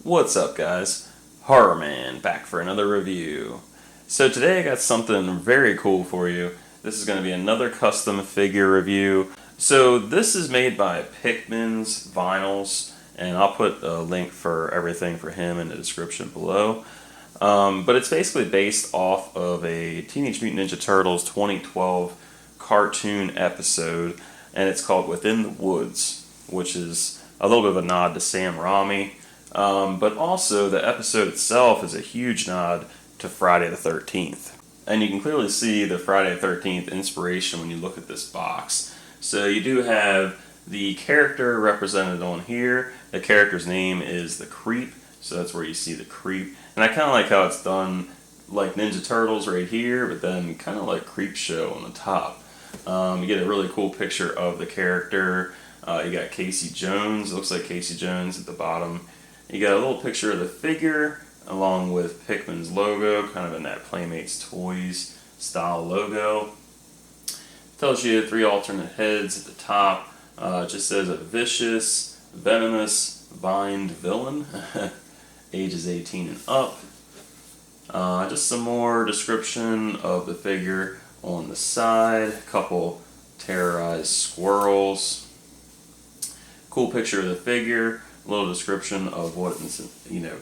What's up, guys? Horror Man back for another review. So today I got something very cool for you. This is going to be another custom figure review. So this is made by Pickmans Vinyls, and I'll put a link for everything for him in the description below. But it's basically based off of a Teenage Mutant Ninja Turtles 2012 cartoon episode, and it's called Within the Woods, which is a little bit of a nod to Sam Raimi. But also, the episode itself is a huge nod to Friday the 13th. And you can clearly see the Friday the 13th inspiration when you look at this box. So you do have the character represented on here. The character's name is The Creep, so that's where you see The Creep. And I kind of like how it's done like Ninja Turtles right here, but then kind of like Creep Show on the top. You get a really cool picture of the character. You got Casey Jones, it looks like Casey Jones at the bottom. You got a little picture of the figure along with Pickman's logo, kind of in that Playmates Toys style logo. Tells you 3 alternate heads at the top. It just says a vicious, venomous, vined villain. Ages 18 and up. Just some more description of the figure on the side. A couple terrorized squirrels. Cool picture of the figure. A little description of what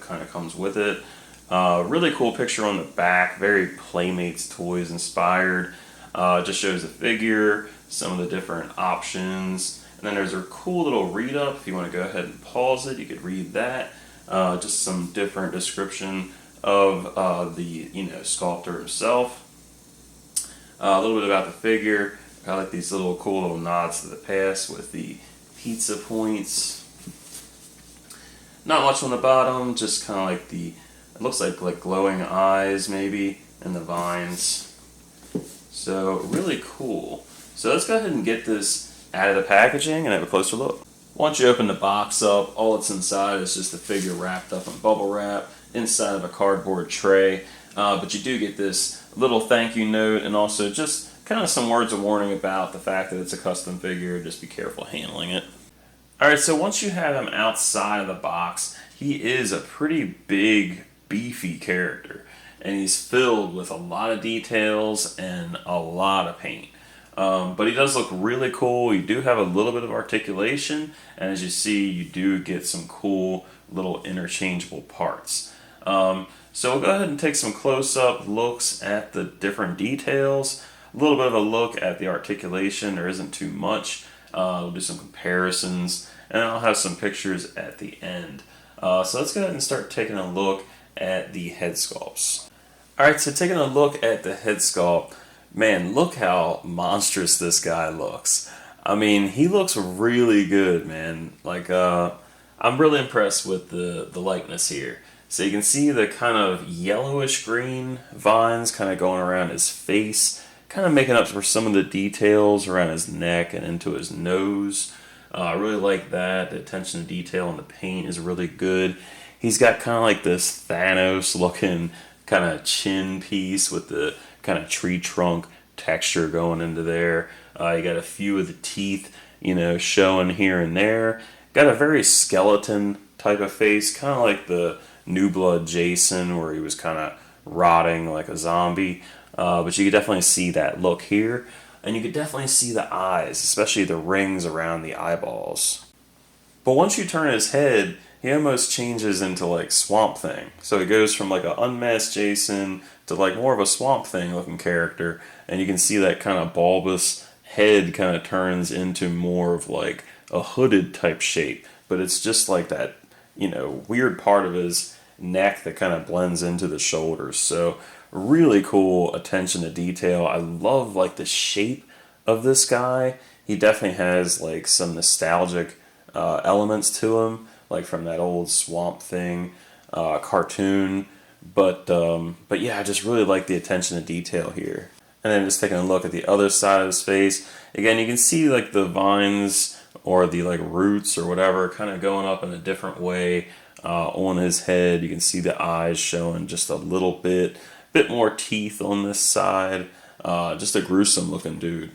kind of comes with it. Really cool picture on the back, very Playmates Toys inspired. Just shows the figure, some of the different options, and then there's a cool little read up. If you want to go ahead and pause it, you could read that. Just some different description of the sculptor himself. A little bit about the figure. I like these little cool little nods to the past with the pizza points. Not much on the bottom, just kind of like it looks like glowing eyes maybe, and the vines. So really cool. So let's go ahead and get this out of the packaging and have a closer look. Once you open the box up, all that's inside is just the figure wrapped up in bubble wrap inside of a cardboard tray. But you do get this little thank you note and also just kind of some words of warning about the fact that it's a custom figure. Just be careful handling it. Alright, so once you have him outside of the box, he is a pretty big, beefy character. And he's filled with a lot of details and a lot of paint. But he does look really cool. You do have a little bit of articulation, and as you see, you do get some cool little interchangeable parts. So we'll go ahead and take some close-up looks at the different details. A little bit of a look at the articulation. There isn't too much. We'll do some comparisons, and I'll have some pictures at the end. So let's go ahead and start taking a look at the head sculpts. Alright, so taking a look at the head sculpt, man, look how monstrous this guy looks. I mean, he looks really good, man. Like, I'm really impressed with the likeness here. So you can see the kind of yellowish green vines kind of going around his face, kind of making up for some of the details around his neck and into his nose. I really like that. The attention to detail on the paint is really good. He's got kind of like this Thanos looking kind of chin piece with the kind of tree trunk texture going into there. You got a few of the teeth, showing here and there. Got a very skeleton type of face, kind of like the New Blood Jason, where he was kind of rotting like a zombie. But you could definitely see that look here. And you could definitely see the eyes, especially the rings around the eyeballs. But once you turn his head, he almost changes into like Swamp Thing. So he goes from like an unmasked Jason to like more of a Swamp Thing looking character. And you can see that kind of bulbous head kind of turns into more of like a hooded type shape. But it's just like that, weird part of his neck that kind of blends into the shoulders. So really cool attention to detail. I love like the shape of this guy. He definitely has like some nostalgic elements to him, like from that old Swamp Thing cartoon. But yeah, I just really like the attention to detail here. And then just taking a look at the other side of his face. Again, you can see like the vines or the like roots or whatever kind of going up in a different way on his head. You can see the eyes showing just a little bit more teeth on this side. Just a gruesome looking dude.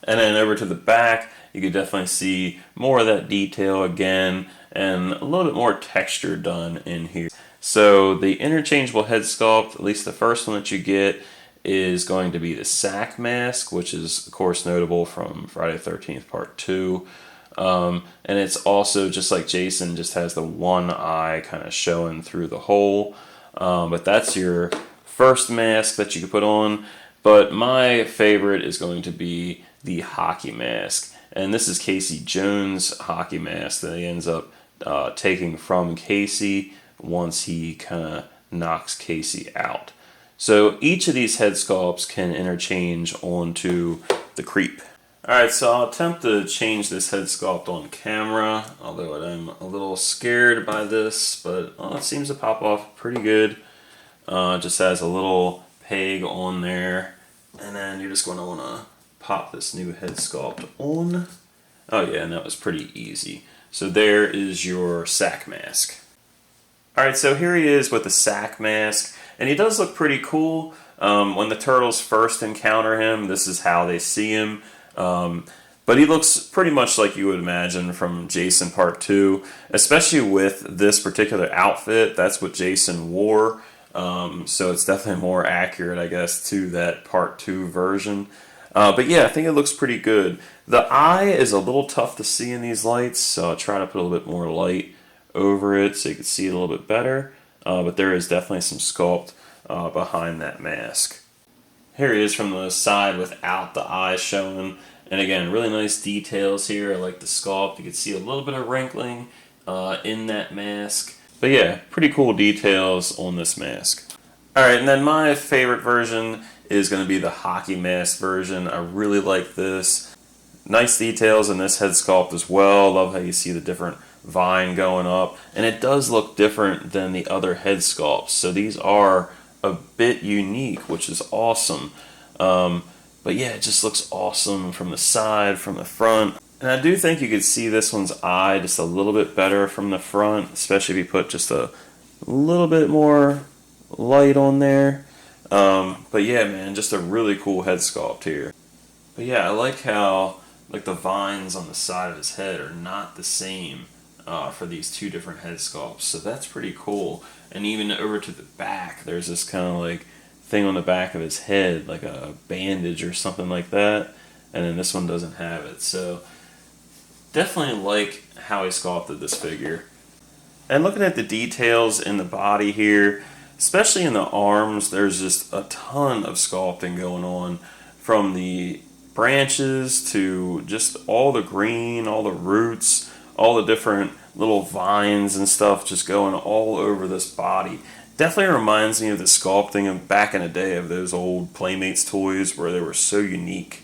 And then over to the back, you can definitely see more of that detail again, and a little bit more texture done in here. So the interchangeable head sculpt, at least the first one that you get, is going to be the sack mask, which is of course notable from Friday the 13th Part 2. And it's also, just like Jason, just has the one eye kind of showing through the hole. But that's your first mask that you can put on. But my favorite is going to be the hockey mask. And this is Casey Jones' hockey mask that he ends up taking from Casey once he kind of knocks Casey out. So each of these head sculpts can interchange onto the Creep. Alright, so I'll attempt to change this head sculpt on camera, although I'm a little scared by this, but it seems to pop off pretty good. Just has a little peg on there, and then you're just going to want to pop this new head sculpt on. Oh yeah, and that was pretty easy. So there is your sack mask. Alright, so here he is with the sack mask, and he does look pretty cool. When the turtles first encounter him, this is how they see him. But he looks pretty much like you would imagine from Jason Part 2, especially with this particular outfit. That's what Jason wore, so it's definitely more accurate, I guess, to that Part 2 version. But yeah, I think it looks pretty good. The eye is a little tough to see in these lights, so I'll try to put a little bit more light over it so you can see it a little bit better. But there is definitely some sculpt behind that mask. Here he is from the side without the eye showing. And again, really nice details here. I like the sculpt. You can see a little bit of wrinkling in that mask. But yeah, pretty cool details on this mask. Alright, and then my favorite version is going to be the hockey mask version. I really like this. Nice details in this head sculpt as well. Love how you see the different vine going up. And it does look different than the other head sculpts. So these are a bit unique, which is awesome. But yeah, it just looks awesome from the side, from the front. And I do think you could see this one's eye just a little bit better from the front, especially if you put just a little bit more light on there. But yeah, man, just a really cool head sculpt here. But yeah, I like how the vines on the side of his head are not the same for these two different head sculpts. So that's pretty cool. And even over to the back, there's this kind of thing on the back of his head, like a bandage or something like that. And then this one doesn't have it. So definitely like how he sculpted this figure. And looking at the details in the body here, especially in the arms, there's just a ton of sculpting going on, from the branches to just all the green, all the roots, all the different little vines and stuff just going all over this body. Definitely reminds me of the sculpting of back in the day of those old Playmates toys where they were so unique.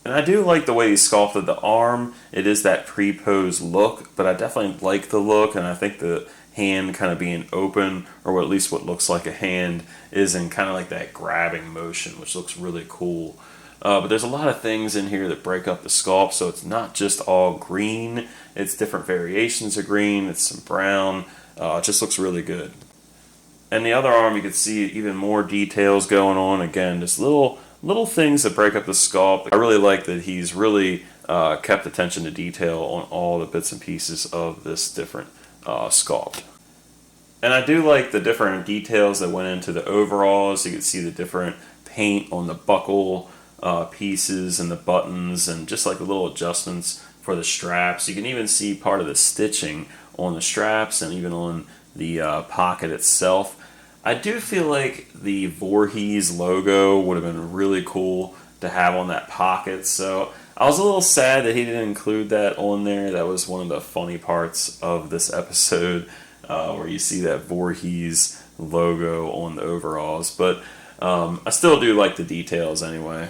And I do like the way he sculpted the arm. It is that pre-pose look, but I definitely like the look, and I think the hand kind of being open, or at least what looks like a hand, is in kind of like that grabbing motion, which looks really cool. But there's a lot of things in here that break up the sculpt, so it's not just all green. It's different variations of green. It's some brown. It just looks really good. And the other arm, you can see even more details going on. Again, just little things that break up the sculpt. I really like that he's really kept attention to detail on all the bits and pieces of this different sculpt. And I do like the different details that went into the overalls. You can see the different paint on the buckle pieces and the buttons, and just like the little adjustments for the straps. You can even see part of the stitching on the straps and even on the pocket itself. I do feel like the Voorhees logo would have been really cool to have on that pocket, so I was a little sad that he didn't include that on there. That was one of the funny parts of this episode, where you see that Voorhees logo on the overalls, but I still do like the details anyway.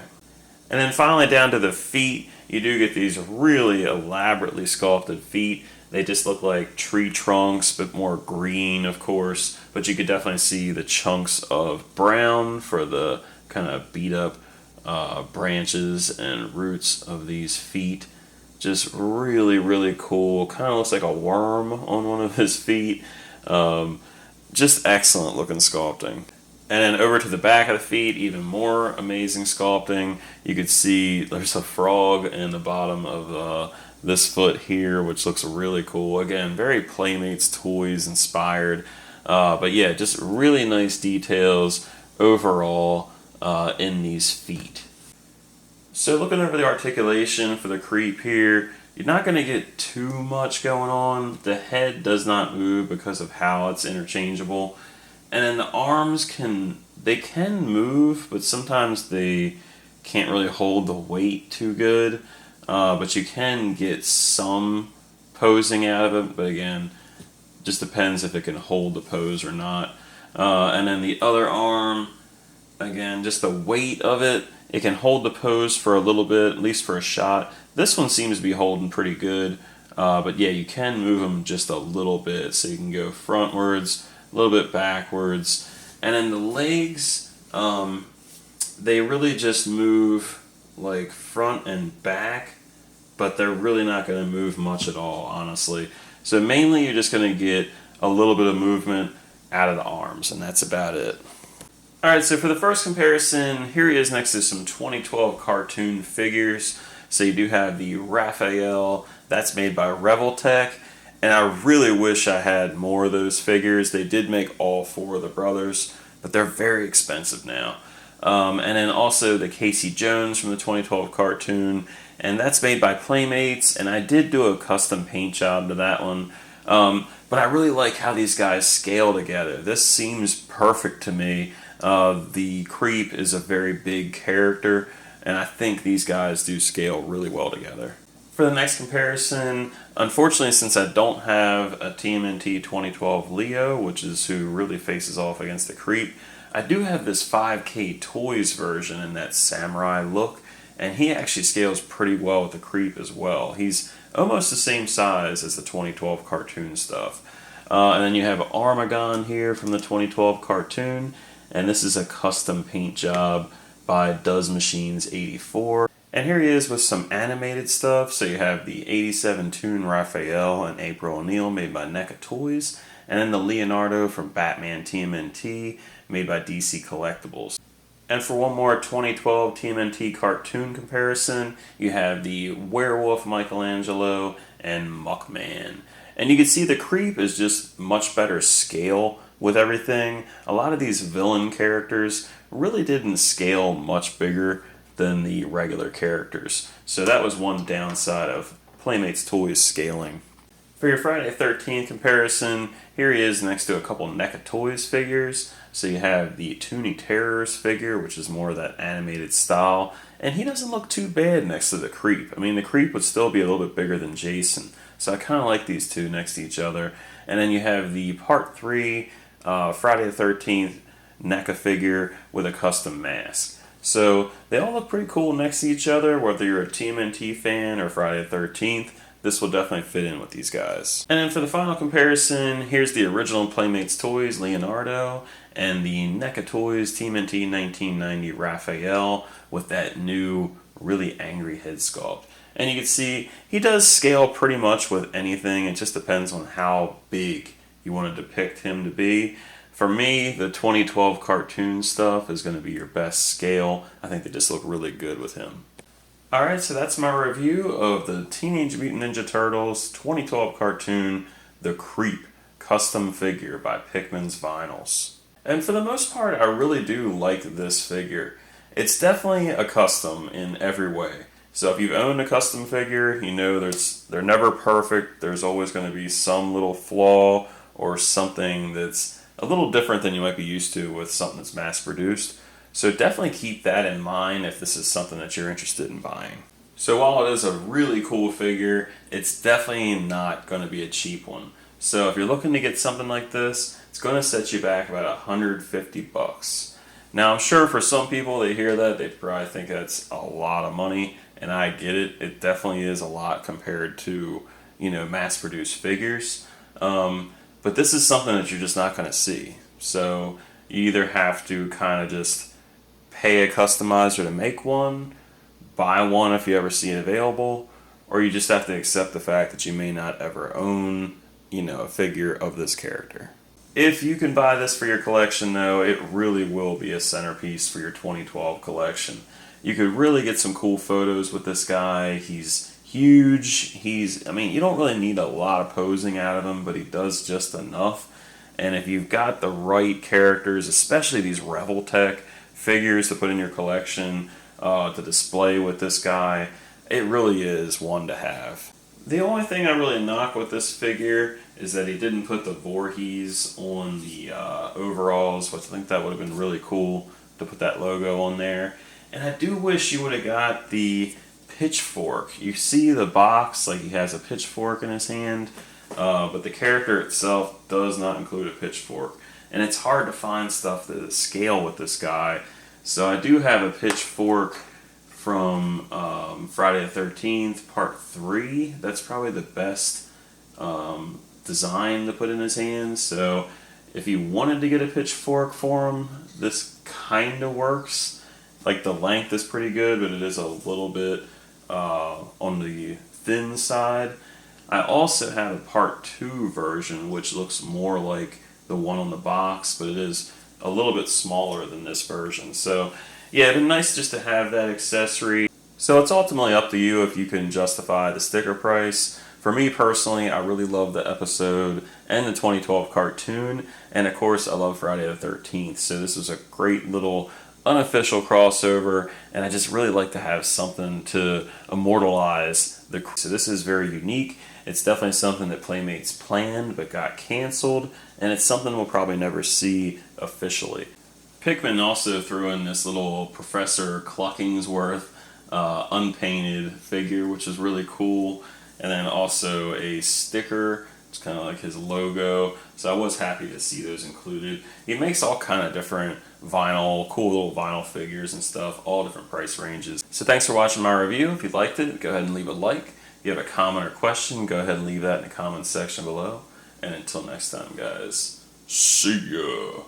And then finally down to the feet, you do get these really elaborately sculpted feet. They just look like tree trunks, but more green, of course. But you could definitely see the chunks of brown for the kind of beat up branches and roots of these feet. Just really, really cool. Kind of looks like a worm on one of his feet. Just excellent looking sculpting. And then over to the back of the feet, even more amazing sculpting. You could see there's a frog in the bottom of this foot here, which looks really cool. Again, very Playmates Toys inspired. But yeah, just really nice details overall in these feet. So looking over the articulation for the Creep here, you're not going to get too much going on. The head does not move because of how it's interchangeable. And then the arms can move, but sometimes they can't really hold the weight too good. But you can get some posing out of it, but again, just depends if it can hold the pose or not. And then the other arm, again, just the weight of it, it can hold the pose for a little bit, at least for a shot. This one seems to be holding pretty good, but yeah, you can move them just a little bit, so you can go frontwards, a little bit backwards, and then the legs, they really just move like front and back, but they're really not going to move much at all, honestly. So mainly you're just going to get a little bit of movement out of the arms, and that's about it. Alright, so for the first comparison, here he is next to some 2012 cartoon figures. So you do have the Raphael, that's made by Revoltech, and I really wish I had more of those figures. They did make all four of the brothers, but they're very expensive now. And then also the Casey Jones from the 2012 cartoon, and that's made by Playmates, and I did do a custom paint job to that one. But I really like how these guys scale together. This seems perfect to me. The Creep is a very big character, and I think these guys do scale really well together. For the next comparison, unfortunately, since I don't have a TMNT 2012 Leo, which is who really faces off against the Creep, I do have this 5K Toys version in that samurai look, and he actually scales pretty well with the Creep as well. He's almost the same size as the 2012 cartoon stuff. And then you have Armagon here from the 2012 cartoon, and this is a custom paint job by Does Machines 84. And here he is with some animated stuff. So you have the 87 Toon Raphael and April O'Neil made by NECA Toys, and then the Leonardo from Batman TMNT made by DC Collectibles. And for one more 2012 TMNT cartoon comparison, you have the Werewolf Michelangelo and Muckman. And you can see the Creep is just much better scale with everything. A lot of these villain characters really didn't scale much bigger than the regular characters. So that was one downside of Playmates Toys scaling. For your Friday the 13th comparison, here he is next to a couple NECA Toys figures. So you have the Toonie Terrors figure, which is more of that animated style, and he doesn't look too bad next to the Creep. I mean, the Creep would still be a little bit bigger than Jason, so I kind of like these two next to each other. And then you have the Part 3 Friday the 13th NECA figure with a custom mask. So they all look pretty cool next to each other, whether you're a TMNT fan or Friday the 13th. This will definitely fit in with these guys. And then for the final comparison, here's the original Playmates Toys Leonardo and the NECA Toys TMNT 1990 Raphael with that new really angry head sculpt. And you can see he does scale pretty much with anything. It just depends on how big you want to depict him to be. For me, the 2012 cartoon stuff is going to be your best scale. I think they just look really good with him. Alright, so that's my review of the Teenage Mutant Ninja Turtles 2012 cartoon, The Creep, custom figure by Pickmans Vinyls. And for the most part, I really do like this figure. It's definitely a custom in every way. So if you've owned a custom figure, you know they're never perfect. There's always going to be some little flaw or something that's a little different than you might be used to with something that's mass-produced. So definitely keep that in mind if this is something that you're interested in buying. So while it is a really cool figure, it's definitely not going to be a cheap one. So if you're looking to get something like this, it's going to set you back about $150. Now I'm sure for some people, they hear that, they probably think that's a lot of money, and I get it. It definitely is a lot compared to, mass-produced figures. But this is something that you're just not going to see. So you either have to kind of just pay a customizer to make one, buy one if you ever see it available, or you just have to accept the fact that you may not ever own, a figure of this character. If you can buy this for your collection, though, it really will be a centerpiece for your 2012 collection. You could really get some cool photos with this guy. He's huge. I mean, you don't really need a lot of posing out of him, but he does just enough. And if you've got the right characters, especially these Reveltech figures to put in your collection to display with this guy, it really is one to have. The only thing I really knock with this figure is that he didn't put the Voorhees on the overalls, which I think that would have been really cool to put that logo on there. And I do wish you would have got the pitchfork. You see the box, like he has a pitchfork in his hand, but the character itself does not include a pitchfork. And it's hard to find stuff to scale with this guy. So I do have a pitchfork from Friday the 13th, Part 3. That's probably the best design to put in his hands. So if you wanted to get a pitchfork for him, this kind of works. Like the length is pretty good, but it is a little bit on the thin side. I also have a Part 2 version, which looks more like the one on the box, but it is a little bit smaller than this version. So yeah, it'd be nice just to have that accessory. So it's ultimately up to you if you can justify the sticker price. For me personally, I really love the episode and the 2012 cartoon, and of course I love Friday the 13th. So this is a great little unofficial crossover, and I just really like to have something to immortalize the. So this is very unique. It's definitely something that Playmates planned but got canceled, and it's something we'll probably never see officially. Pickman also threw in this little Professor Cluckingsworth unpainted figure, which is really cool, and then also a sticker. It's kind of like his logo, so I was happy to see those included. He makes all kind of different vinyl, cool little vinyl figures and stuff, all different price ranges. So thanks for watching my review. If you liked it, go ahead and leave a like. If you have a comment or question, go ahead and leave that in the comments section below. And until next time, guys, see ya.